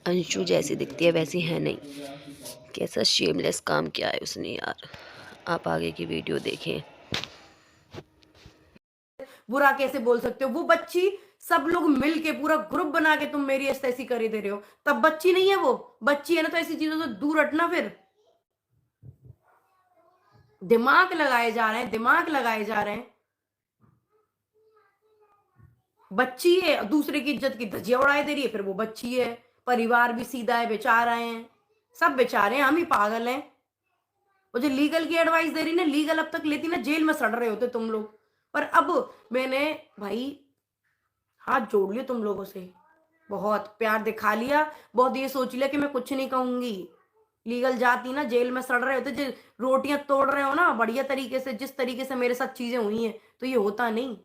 अंशु जैसी दिखती है वैसी है नहीं। कैसा शेमलेस काम किया है उसने यार। आप आगे की वीडियो देखें। बुरा कैसे बोल सकते हो? वो बच्ची, सब लोग मिल के पूरा ग्रुप बना के तुम मेरी ऐसी करे दे रहे हो, तब बच्ची नहीं है वो। बच्ची है ना तो ऐसी चीजों से दूर हटना। फिर दिमाग लगाए जा रहे हैं, दिमाग लगाए जा रहे हैं। बच्ची है, दूसरे की इज्जत की धज्जियां उड़ाए दे रही है, फिर वो बच्ची है। परिवार भी सीधा है, बेचारा है, सब बेचारे हैं, हम ही पागल हैं। वो जो लीगल की एडवाइस दे रही ना, लीगल अब तक लेती ना, जेल में सड़ रहे होते तुम लोग। पर अब मैंने, भाई, हाथ जोड़ लिए तुम लोगों से, बहुत प्यार दिखा लिया, बहुत ये सोच लिया कि मैं कुछ नहीं कहूंगी। लीगल जाती ना, जेल में सड़ रहे होते। जो रोटियां तोड़ रहे हो ना बढ़िया तरीके से, जिस तरीके से मेरे साथ चीजें हुई हैं, तो ये होता नहीं।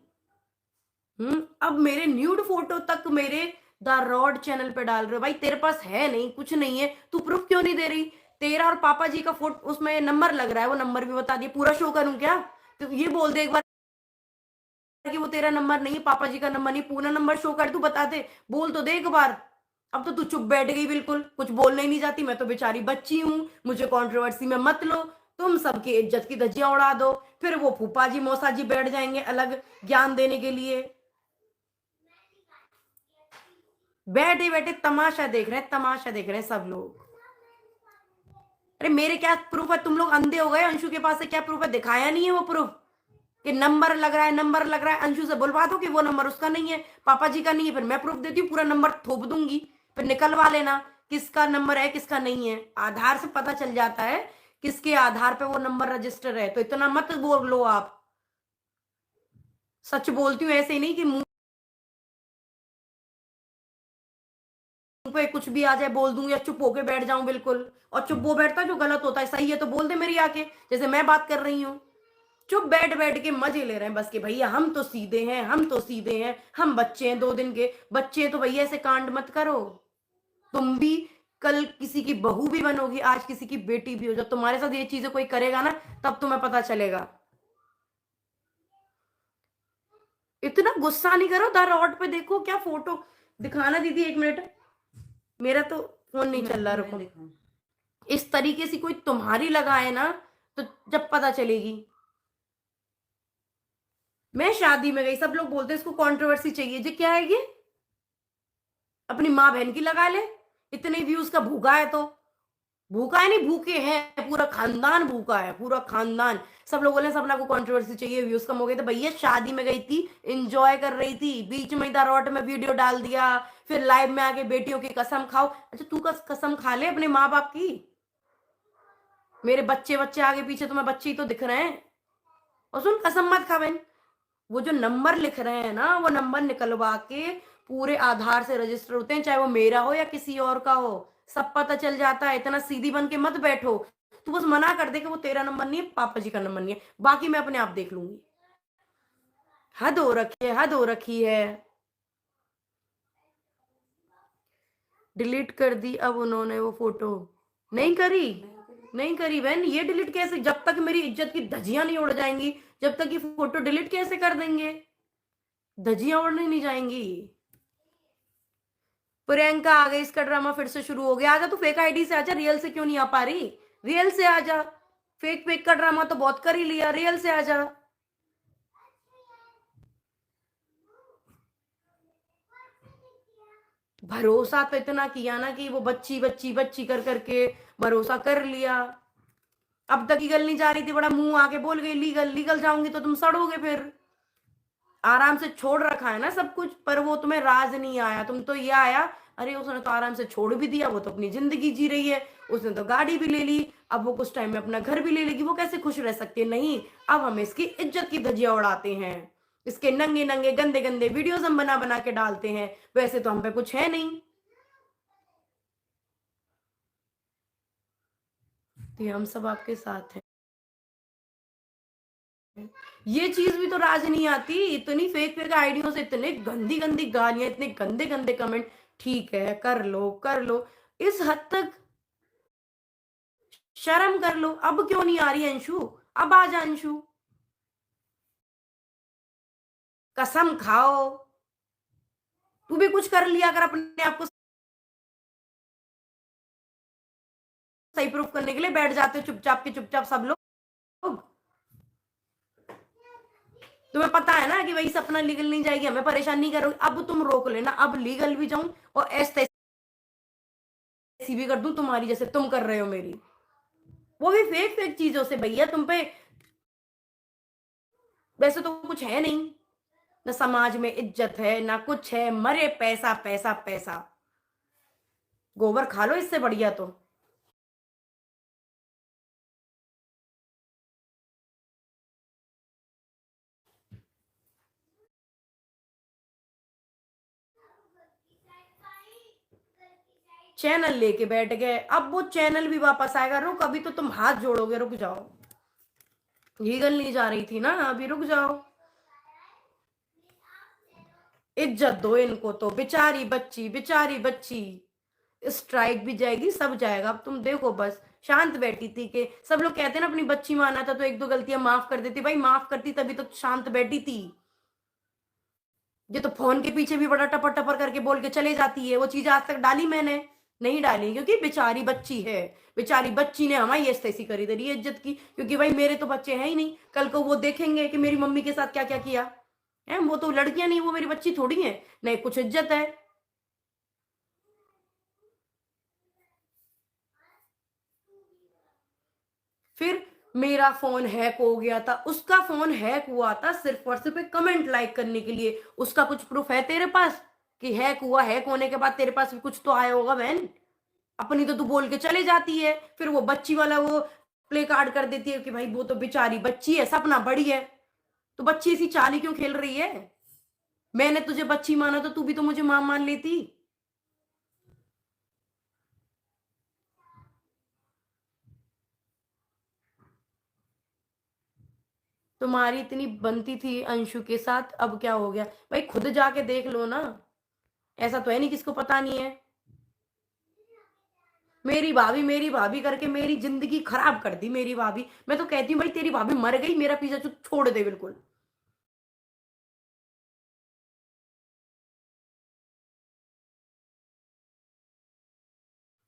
अब मेरे न्यूड फोटो तक मेरे द रॉड चैनल पे डाल रहे हो। भाई तेरे पास है नहीं, कुछ नहीं है, तू प्रूफ क्यों नहीं दे रही? तेरा और पापा जी का फोटो उसमें नंबर लग रहा है, वो नंबर भी बता दिए। पूरा शो करूं क्या? तो ये बोल दे एक बार कि वो तेरा नंबर नहीं है, पापा जी का नंबर नहीं, पूरा नंबर शो कर, तू बता दे, बोल तो दे एक बार। अब तो तू चुप बैठ गई, बिल्कुल कुछ बोलने ही नहीं जाती। मैं तो बेचारी बच्ची हूं, मुझे कंट्रोवर्सी में मत लो। तुम सबकी इज्जत की धज्जियां उड़ा दो, फिर वो फूफा जी मौसा जी बैठ जाएंगे अलग ज्ञान देने के लिए। बैठे बैठे तमाशा देख रहे हैं, तमाशा देख रहे हैं सब लोग। अरे मेरे क्या प्रूफ है? तुम लोग अंधे हो गए? अंशु के पास से क्या प्रूफ है? दिखाया नहीं है वो प्रूफ कि नंबर लग रहा है, नंबर लग रहा है। अंशु से बुलवा दो कि वो नंबर उसका नहीं है, पापा जी का नहीं है, फिर मैं प्रूफ देती हूँ, पूरा नंबर थोप दूंगी, फिर निकलवा लेना किसका नंबर है किसका नहीं है। आधार से पता चल जाता है किसके आधार पे वो नंबर रजिस्टर है। तो इतना मत बोल लो आप। सच बोलती हूँ, ऐसे ही नहीं कि मुंह पे कुछ भी आ जाए बोल दूं या चुप होके बैठ जाऊं बिल्कुल। और चुप वो बैठता है जो गलत होता है, सही है तो बोल दे मेरी आके, जैसे मैं बात कर रही हूँ। चुप बैठ बैठ के मजे ले रहे हैं बस, कि भैया हम तो सीधे हैं, हम तो सीधे हैं, हम बच्चे हैं, 2 दिन के बच्चे हैं, तो भैया ऐसे कांड मत करो। तुम भी कल किसी की बहू भी बनोगी, आज किसी की बेटी भी हो। जब तुम्हारे साथ ये चीजें कोई करेगा ना, तब तुम्हें पता चलेगा। इतना गुस्सा नहीं करो। द रॉड पे देखो क्या फोटो दिखाना दीदी, 1 मिनट। मेरा तो फोन नहीं चल रहा, रुको। इस तरीके से कोई तुम्हारी लगाए ना, तो जब पता चलेगी। मैं शादी में गई, सब लोग बोलते हैं इसको कंट्रोवर्सी चाहिए जी। क्या है ये? अपनी माँ बहन की लगा ले। इतने व्यूज का भूखा है तो। भूखा है नहीं, भूखे हैं, पूरा खानदान भूखा है, पूरा खानदान। सब लोग बोले सपना को कंट्रोवर्सी चाहिए, व्यूज कम हो गए। तो भैया शादी में गई थी, एंजॉय कर रही थी, बीच में इधर रोड में वीडियो डाल दिया, फिर लाइव में आके बेटियों की कसम खाओ। अच्छा तू कसम खा ले अपने माँ बाप की। मेरे बच्चे बच्चे आगे पीछे तुम्हें बच्चे ही तो दिख रहे हैं। और सुन, कसम मत खा बहन। वो जो नंबर लिख रहे हैं ना, वो नंबर निकलवा के पूरे आधार से रजिस्टर होते हैं, चाहे वो मेरा हो या किसी और का हो, सब पता चल जाता है। इतना सीधी बन के मत बैठो। तू बस मना कर दे कि वो तेरा नंबर नहीं है, पापा जी का नंबर नहीं है, बाकी मैं अपने आप देख लूंगी। हद हो रखी है, हद हो रखी है। डिलीट कर दी अब उन्होंने वो फोटो? नहीं करी, नहीं करी बहन। ये डिलीट कैसे? जब तक मेरी इज्जत की धज्जियां नहीं उड़ जाएंगी, जब तक ये फोटो डिलीट कैसे कर देंगे? धज्जियां उड़ने नहीं जाएंगी। प्रियंका आ गई, इसका ड्रामा फिर से शुरू हो गया। आजा तू फेक आईडी से आजा, रियल से क्यों नहीं आ पा रही? रियल से आजा। फेक फेक का ड्रामा तो बहुत कर ही लिया, रियल से आजा। भरोसा तो इतना किया ना कि वो बच्ची बच्ची बच्ची कर करके भरोसा कर लिया। अब तक लीगल नहीं जा रही थी, बड़ा मुंह आके बोल गई लीगल। लीगल जाऊंगी तो तुम सड़ोगे फिर। आराम से छोड़ रखा है ना सब कुछ, पर वो तुम्हें राज नहीं आया। तुम तो ये आया, अरे उसने तो आराम से छोड़ भी दिया, वो तो अपनी जिंदगी जी रही है, उसने तो गाड़ी भी ले ली, अब वो कुछ टाइम में अपना घर भी ले लेगी, वो कैसे खुश रह सकती है? नहीं, अब हम इसकी इज्जत की धज्जियां उड़ाते हैं, इसके नंगे नंगे गंदे गंदे वीडियोस हम बना बना के डालते हैं। वैसे तो हम पे कुछ है नहीं, तो ये हम सब आपके साथ हैं। ये चीज भी तो राज नहीं आती। इतनी फेक फेक आइडियों से इतने गंदी गंदी गालियां, इतने गंदे गंदे कमेंट। ठीक है, कर लो कर लो, इस हद तक शर्म कर लो। अब क्यों नहीं आ रही अंशु? अब आ जा अंशु, कसम खाओ। तू भी कुछ कर लिया अगर अपने आप को सही प्रूफ करने के लिए बैठ जाते हो चुपचाप सब लोग। तुम्हें पता है ना कि भाई सपना लीगल नहीं जाएगी, हमें परेशान नहीं करोगे। अब तुम रोक लेना, अब लीगल भी जाऊं और ऐसी भी कर दूं तुम्हारी, जैसे तुम कर रहे हो मेरी, वो भी फेक फेक चीजों से। भैया तुम पे वैसे तो कुछ है नहीं, ना समाज में इज्जत है ना कुछ है, मरे पैसा पैसा पैसा, गोबर खा लो इससे बढ़िया तो। चैनल लेके बैठ गए, अब वो चैनल भी वापस आएगा। रुक, अभी तो तुम हाथ जोड़ोगे, रुक जाओ। लीगल नहीं जा रही थी ना, अभी रुक जाओ। इज्जत दो इनको तो, बेचारी बच्ची बेचारी बच्ची। स्ट्राइक भी जाएगी, सब जाएगा। अब तुम देखो बस, शांत बैठी थी कि सब लोग कहते हैं ना अपनी बच्ची माना था तो एक दो गलतियां माफ कर देती। भाई माफ करती तभी तो शांत बैठी थी। ये तो फोन के पीछे भी बड़ा टपर टपर करके बोल के चले जाती है। वो चीज आज तक डाली मैंने नहीं डाली, क्योंकि बेचारी बच्ची है। बेचारी बच्ची ने हमारी ऐसी करी दरी इज्जत की, क्योंकि भाई मेरे तो बच्चे हैं ही नहीं। कल को वो देखेंगे कि मेरी मम्मी के साथ क्या क्या किया है। वो तो लड़कियां नहीं, वो मेरी बच्ची थोड़ी है, नहीं कुछ इज्जत है। फिर मेरा फोन हैक हो गया था, उसका फोन हैक हुआ था सिर्फ और सिर्फ कमेंट लाइक करने के लिए। उसका कुछ प्रूफ है तेरे पास कि हैक हुआ? हैक होने के बाद तेरे पास भी कुछ तो आया होगा बहन। अपनी तो तू बोल के चले जाती है, फिर वो बच्ची वाला वो प्ले कार्ड कर देती है कि भाई वो तो बेचारी बच्ची है, सपना बड़ी है। तो बच्ची ऐसी चाली क्यों खेल रही है? मैंने तुझे बच्ची माना तो तू भी तो मुझे मां मान लेती। तुम्हारी इतनी बनती थी अंशु के साथ, अब क्या हो गया? भाई खुद जाके देख लो ना, ऐसा तो है नहीं किसको पता नहीं है। मेरी भाभी करके मेरी जिंदगी खराब कर दी मेरी भाभी। मैं तो कहती हूँ भाई तेरी भाभी मर गई, मेरा पीछा छोड़ दे बिल्कुल।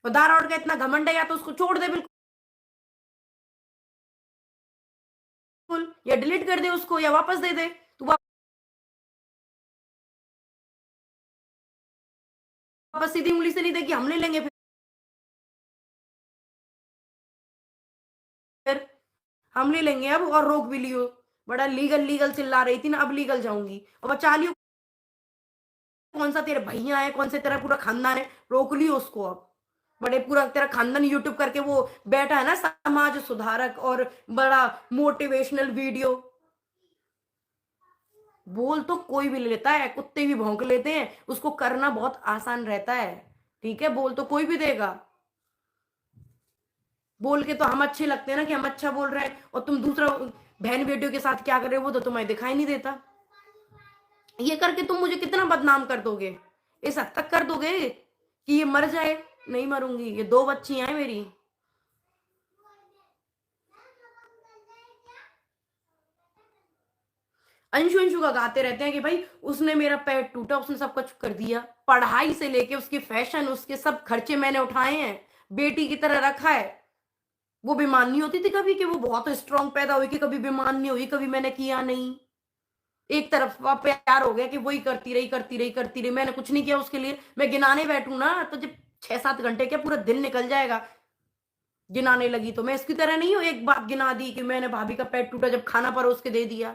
और दारा का इतना घमंड है, या तो उसको छोड़ दे बिल्कुल, या डिलीट कर दे उसको, या वापस दे दे। तू वापस सीधी उंगली से नहीं देगी, हम ले लेंगे फिर। हम ले लेंगे अब, और रोक भी लियो। बड़ा लीगल लीगल चिल्ला रही थी ना, अब लीगल जाऊंगी। और बचा लियो, कौन सा तेरे भैया है, कौन से तेरा पूरा खानदान है, रोक लियो उसको अब। बड़े पूरा तेरा खानदान यूट्यूब करके वो बैठा है ना, समाज सुधारक और बड़ा मोटिवेशनल वीडियो। बोल तो कोई भी ले लेता है, कुत्ते भी भौंक लेते हैं, उसको करना बहुत आसान रहता है। ठीक है, बोल तो कोई भी देगा। बोल के तो हम अच्छे लगते हैं ना कि हम अच्छा बोल रहे हैं, और तुम दूसरा बहन बेटियों के साथ क्या कर रहे हो वो तो तुम्हें दिखाई नहीं देता। ये करके तुम मुझे कितना बदनाम कर दोगे, इस हद तक कर दोगे कि ये मर जाए। नहीं मरूंगी, ये दो बच्चियां हैं मेरी। अंशु अंशु का गाते रहते हैं कि भाई उसने मेरा पैर टूटा, उसने सब कुछ कर दिया। पढ़ाई से लेके उसकी फैशन, उसके सब खर्चे मैंने उठाए हैं, बेटी की तरह रखा है। वो बीमार नहीं होती थी कभी, कि वो बहुत स्ट्रांग पैदा हुई कि कभी बीमार नहीं हुई, कभी मैंने किया नहीं। एक तरफ प्यार हो गया कि वही करती रही करती रही करती रही, मैंने कुछ नहीं किया उसके लिए। मैं गिनाने बैठू ना तो जब 6-7 घंटे क्या पूरा दिन निकल जाएगा गिनाने लगी तो। मैं इसकी तरह नहीं हूं एक बात गिना दी कि मैंने भाभी का पेट टूटा जब खाना परोस के दे दिया।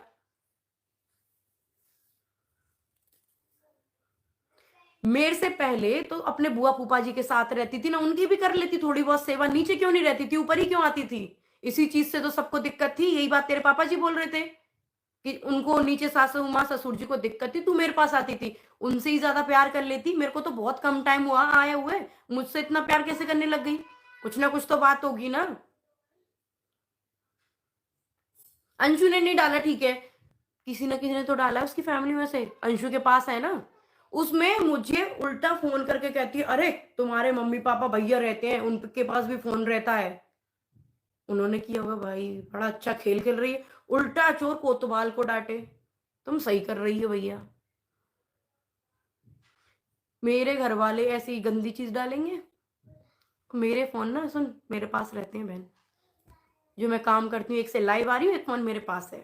मेरे से पहले तो अपने बुआ फूफा जी के साथ रहती थी ना, उनकी भी कर लेती थोड़ी बहुत सेवा। नीचे क्यों नहीं रहती थी, ऊपर ही क्यों आती थी? इसी चीज से तो सबको दिक्कत थी। यही बात तेरे पापा जी बोल रहे थे कि उनको नीचे सासू माँ ससुर जी को दिक्कत थी, तू मेरे पास आती थी, उनसे ही ज्यादा प्यार कर लेती। मेरे को तो बहुत कम टाइम हुआ आए हुए, मुझसे इतना प्यार कैसे करने लग गई? कुछ ना कुछ तो बात होगी ना। अंशु ने नहीं डाला, ठीक है, किसी ना किसी ने तो डाला है उसकी फैमिली में से, अंशु के पास है ना। उसमें मुझे उल्टा फोन करके कहती है, अरे तुम्हारे मम्मी पापा भैया रहते हैं, उनके पास भी फोन रहता है। उन्होंने किया होगा भाई, बड़ा अच्छा खेल खेल रही है। उल्टा चोर कोतवाल को डांटे, तुम सही कर रही हो भैया। मेरे घर वाले ऐसी गंदी चीज डालेंगे? मेरे फोन ना सुन मेरे पास रहते हैं बहन, जो मैं काम करती हूँ, एक से लाइव आ रही हूँ, एक फोन मेरे पास है।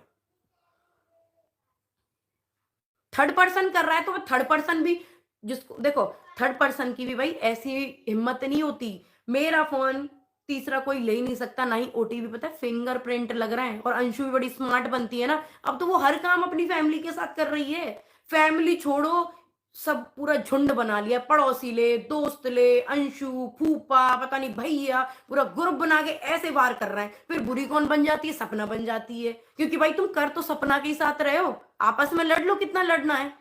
थर्ड पर्सन कर रहा है तो वो थर्ड पर्सन भी, जिसको देखो थर्ड पर्सन की भी भाई ऐसी हिम्मत नहीं होती। मेरा फोन तीसरा कोई ले ही नहीं सकता, ना ही ओटीपी, पता है फिंगरप्रिंट लग रहा है। और अंशु भी बड़ी स्मार्ट बनती है ना, अब तो वो हर काम अपनी फैमिली के साथ कर रही है। फैमिली छोड़ो, सब पूरा झुंड बना लिया, पड़ोसी ले, दोस्त ले, अंशु, फूफा, पता नहीं भैया, पूरा ग्रुप बना के ऐसे वार कर रहे हैं। फिर बुरी कौन बन जाती है? सपना बन जाती है, क्योंकि भाई तुम कर तो सपना के ही साथ रहे हो। आपस में लड़ लो, कितना लड़ना है।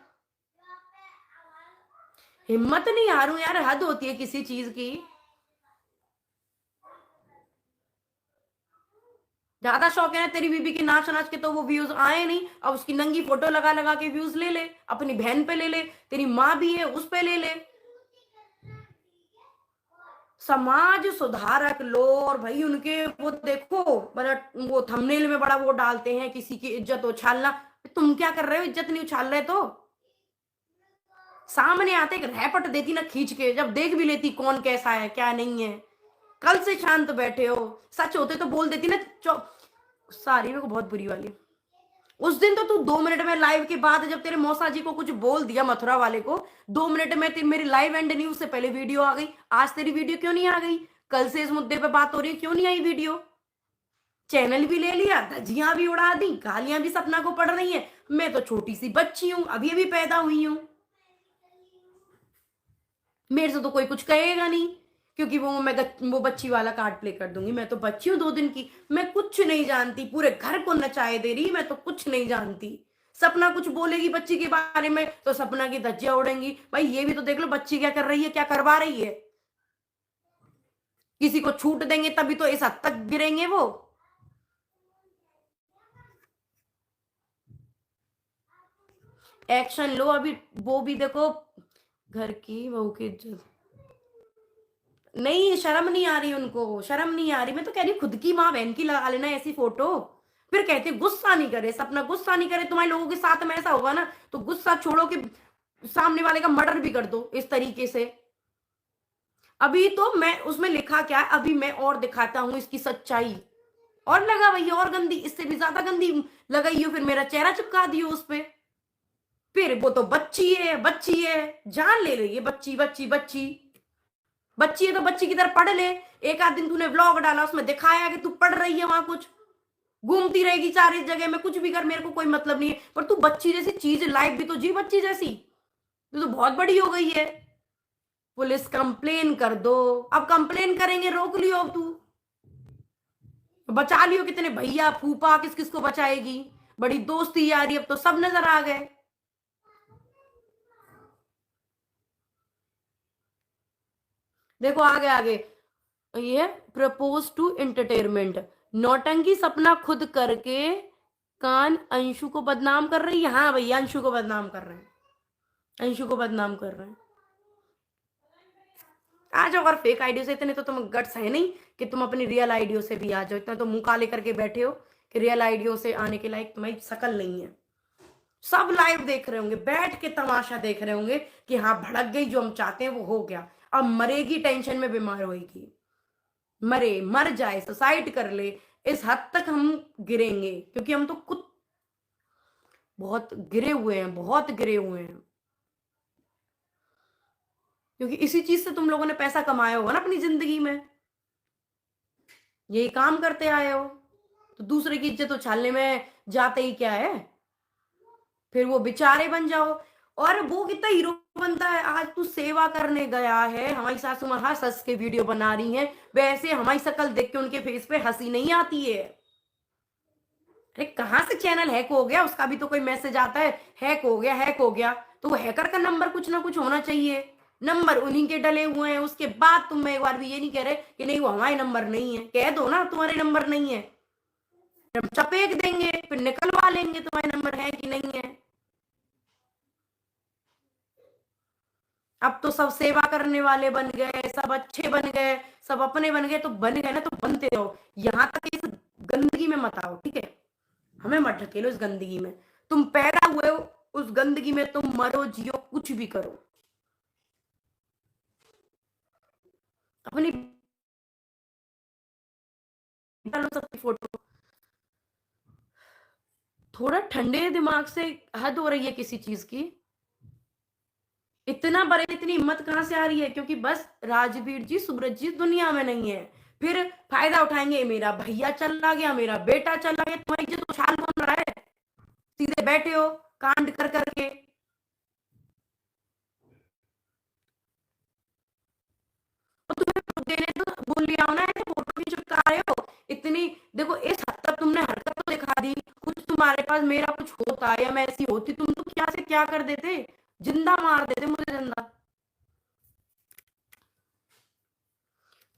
हिम्मत नहीं हारू यार, हद होती है किसी चीज की। ज्यादा शौक है ना तेरी बीबी की नाच नाच के, तो वो व्यूज आए नहीं। अब उसकी नंगी फोटो लगा लगा के व्यूज ले ले, अपनी बहन पे ले ले, तेरी माँ भी है उस पे ले ले। समाज सुधारक लो, और भाई उनके वो देखो, बड़ा वो थंबनेल में बड़ा वो डालते हैं, किसी की इज्जत उछालना। तुम क्या कर रहे हो? इज्जत नहीं उछाल रहे तो सामने आते एक रैपट देती ना खींच के, जब देख भी लेती कौन कैसा है क्या नहीं है। कल से शांत बैठे हो, सच होते तो बोल देती ना। सारी मेरे को बहुत बुरी वाली। उस दिन तो तू 2 मिनट में लाइव के बाद, जब तेरे मौसा जी को कुछ बोल दिया मथुरा वाले को, 2 मिनट में मेरी लाइव एंड नहीं, उससे पहले वीडियो आ गई। आज तेरी वीडियो क्यों नहीं आ गई? कल से इस मुद्दे पे बात हो रही है, क्यों नहीं आई वीडियो? चैनल भी ले लिया, धज्जियां भी उड़ा दी, गालियां भी सपना को पड़ रही है। मैं तो छोटी सी बच्ची हूं, अभी अभी पैदा हुई हूं, मेरे से तो कोई कुछ कहेगा नहीं, क्योंकि वो बच्ची वाला कार्ड प्ले कर दूंगी। मैं तो बच्ची हूँ 2 दिन की, मैं कुछ नहीं जानती, पूरे घर को नचाए दे रही, मैं तो कुछ नहीं जानती। सपना कुछ बोलेगी बच्ची के बारे में तो सपना की धज्जियां उड़ेंगी। भाई ये भी तो देख लो बच्ची क्या कर रही है, क्या करवा रही है। किसी को छूट देंगे तभी तो इस हद तक गिरेंगे वो। एक्शन लो अभी। वो भी देखो, घर की बहू की इज्जत नहीं, शर्म नहीं आ रही उनको, शर्म नहीं आ रही। मैं तो कह रही खुद की माँ बहन की लगा लेना ऐसी फोटो। फिर कहते गुस्सा नहीं करे, सपना गुस्सा नहीं करे। तुम्हारे लोगों के साथ में ऐसा होगा ना तो गुस्सा छोड़ो कि सामने वाले का मर्डर भी कर दो इस तरीके से। अभी तो मैं उसमें लिखा क्या है, अभी मैं और दिखाता हूं इसकी सच्चाई। और लगा भैया और गंदी, इससे भी ज्यादा गंदी लगाई हो, फिर मेरा चेहरा चिपका दियो उस पे। फिर वो तो बच्ची है, बच्ची है, जान ले रही है, बच्ची बच्ची बच्ची बच्ची है तो बच्ची की तरह पढ़ ले। एक आध दिन तूने व्लॉग डाला, उसमें दिखाया कि तू पढ़ रही है, वहां कुछ घूमती रहेगी चार इस जगह में, कुछ भी कर, मेरे को कोई मतलब नहीं है। पर तू बच्ची जैसी चीज लाइफ भी तो जी बच्ची जैसी। तू तो बहुत बड़ी हो गई है। पुलिस कंप्लेन कर दो, अब कंप्लेन करेंगे, रोक लियो अब तू, बचा लियो। कितने भैया फूफा किस किस को बचाएगी? बड़ी दोस्ती यारी अब तो सब नजर आ गए। देखो आगे आगे, ये प्रपोज टू एंटरटेनमेंट, नौटंकी सपना खुद करके कान अंशु को बदनाम कर रही है। हाँ भैया अंशु को बदनाम कर रहे हैं, अंशु को बदनाम कर रहे हैं। आ जाओ, अगर फेक आईडियो से इतने तो तुम गट्स है नहीं कि तुम अपनी रियल आईडियो से भी आ जाओ। इतना तो मुंह काले करके बैठे हो कि रियल आईडियो से आने के लायक तुम्हारी शकल नहीं है। सब लाइव देख रहे होंगे, बैठ के तमाशा देख रहे होंगे कि हाँ भड़क गई, जो हम चाहते हैं वो हो गया। अब मरेगी, टेंशन में बीमार होएगी, मरे मर जाए, सुसाइड कर ले, इस हद तक हम गिरेंगे। क्योंकि हम तो खुद बहुत गिरे हुए हैं, बहुत गिरे हुए हैं। क्योंकि इसी चीज से तुम लोगों ने पैसा कमाया होगा ना अपनी जिंदगी में, यही काम करते आए हो। तो दूसरे की इज्जत उछालने में जाते ही क्या है, फिर वो बेचारे बन जाओ। और वो कितना हीरो बनता है। आज तू सेवा करने गया है, हमारी सासू माँ हंस हंस के वीडियो बना रही हैं, वैसे हमारी शक्ल देख के उनके फेस पे हंसी नहीं आती है। अरे कहाँ से चैनल हैक हो गया, उसका भी तो कोई मैसेज आता है, हैक हो गया हैक हो गया। तो वो हैकर का नंबर कुछ ना कुछ होना चाहिए, नंबर उन्हीं के डले हुए हैं। उसके बाद तुम एक बार भी ये नहीं कह रहे कि नहीं वो हमारे नंबर नहीं है। कह दो ना तुम्हारे नंबर नहीं है, हम चपेक देंगे, फिर निकलवा लेंगे तुम्हारे नंबर है कि नहीं है। अब तो सब सेवा करने वाले बन गए, सब अच्छे बन गए, सब अपने बन गए। तो बन गए ना तो बनते रहो, यहां तक इस गंदगी में मत आओ, ठीक है? हमें मत ढकेलो इस गंदगी में। तुम पैदा हुए हो उस गंदगी में, तुम मरो जियो कुछ भी करो। अपनी डालो सबकी फोटो। थोड़ा ठंडे दिमाग से, हद हो रही है किसी चीज की। इतना बड़े, इतनी हिम्मत कहाँ से आ रही है? क्योंकि बस राजवीर जी, सूरज जी दुनिया में नहीं है, फिर फायदा उठाएंगे, मेरा भैया चला गया, मेरा बेटा चला गया। तुम्हारी इज्जत उछाल कौन रहा है? सीधे बैठे हो कांड कर करके। तो तुम्हें देने तो बोल लिया हो ना, ऐसे फोटो क्यों चिपका रहे हो इतनी? देखो इस हद तक तुमने हरकत तो दिखा दी। कुछ तुम्हारे पास मेरा कुछ होता या मैं ऐसी होती, तुम तो क्या से क्या कर देते, जिंदा मार देते मुझे, जिंदा।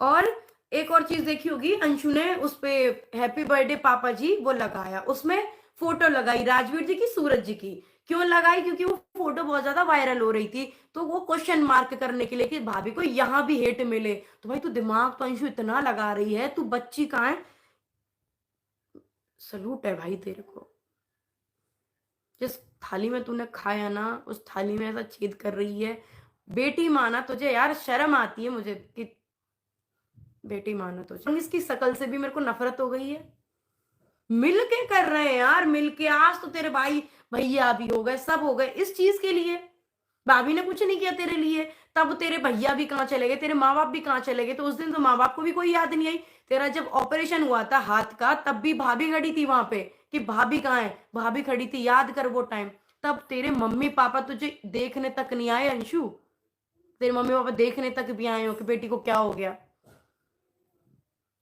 और एक और चीज देखी होगी, अंशु ने उस पे हैप्पी बर्थडे पापा जी वो लगाया, उसमें फोटो लगाई राजवीर जी की, सूरज जी की। क्यों लगाई? क्योंकि वो फोटो बहुत ज्यादा वायरल हो रही थी, तो वो क्वेश्चन मार्क करने के लिए कि भाभी को यहाँ भी हेट मिले। तो भाई तू दिमाग तो अंशु इतना लगा रही है, तू बच्ची कहाँ है? सलूट है भाई तेरे को। जिस थाली में तूने खाया ना, उस थाली में ऐसा छेद कर रही है। बेटी माना तुझे यार, शर्म आती है मुझे कि बेटी माना तुझे। इसकी शकल से भी मेरे को नफरत हो गई है। मिल के कर रहे हैं यार, मिल के। आज तो तेरे भाई भैया भी हो गए, सब हो गए इस चीज के लिए। भाभी ने कुछ नहीं किया तेरे लिए, तब तेरे भैया भी कहाँ चले गए, तेरे माँ बाप भी कहाँ चले गए? तो उस दिन तो माँ बाप को भी कोई याद नहीं आई। तेरा जब ऑपरेशन हुआ था हाथ का, तब भी भाभी खड़ी थी वहां पे कि भाभी कहाँ है, भाभी खड़ी थी, याद कर वो टाइम। तब तेरे मम्मी पापा तुझे देखने तक नहीं आए अंशु। तेरे मम्मी पापा देखने तक भी आए हो कि बेटी को क्या हो गया।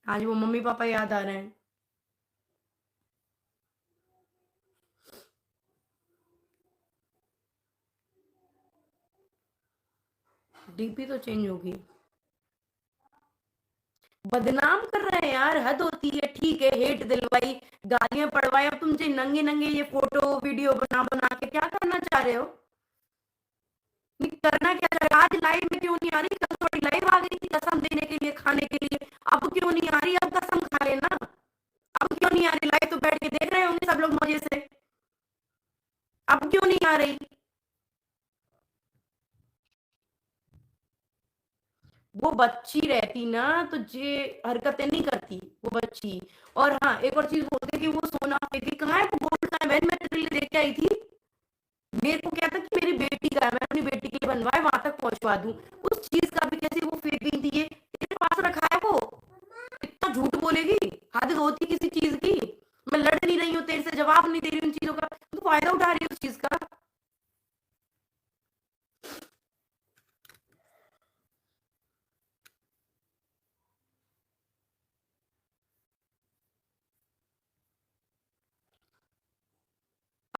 आज वो मम्मी पापा याद आ रहे हैं। डीपी तो चेंज होगी। बदनाम कर रहे हैं यार, हद होती है। ठीक है, हेट दिलवाई, गालियां पड़वाई, अब तुम जो नंगे नंगे ये फोटो वीडियो बना बना के क्या करना चाह रहे हो? नहीं करना क्या चाह रहे हो? आज लाइव में क्यों नहीं आ रही? कल थोड़ी लाइव आ गई थी कसम देने के लिए, खाने के लिए। अब क्यों नहीं आ रही? अब कसम खा लेना। अब क्यों नहीं आ रही? लाइव तो बैठ के देख रहे होंगे सब लोग मजे से। अब क्यों नहीं आ रही? वो बच्ची रहती ना तो ये हरकतें नहीं करती, वो बच्ची। और हाँ, एक और चीज बोलते कि वो सोना फेंकी, कहाँ है वो गोल्ड का है? मैं तेरे लिए देख के आई थी। मेरे को क्या था कि मेरी बेटी का है, मैं अपनी बेटी के लिए बनवाए वहां तक पहुंचवा दूं। उस चीज का भी कैसे वो फेंक गई थी? ये तेरे पास रखा है वो? इतना झूठ बोलेगी? हद होती किसी चीज की। मैं लड़ नहीं रही हूँ तेरे से, जवाब नहीं दे रही उन चीजों का, तू फायदा उठा रही है उस चीज का।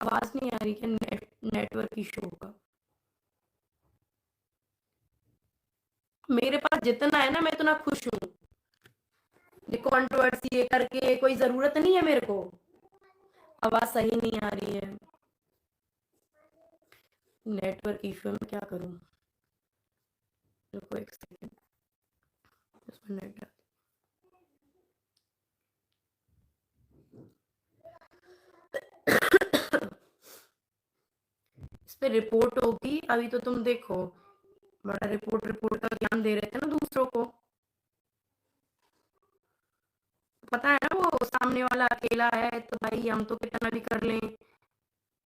आवाज नहीं आ रही क्या? नेटवर्क इशू होगा। मेरे पास जितना है ना, मैं इतना खुश हूँ। ये कंट्रोवर्सी ये करके कोई जरूरत नहीं है मेरे को। आवाज सही नहीं आ रही है, नेटवर्क इशू है, मैं क्या करूँ? रुको एक सेकेंड, इसमें नेट। इस पे रिपोर्ट होगी अभी, तो तुम देखो, बड़ा रिपोर्ट रिपोर्ट का ज्ञान दे रहे थे ना दूसरों को। पता है ना वो सामने वाला अकेला है, तो भाई हम तो कितना भी कर लें,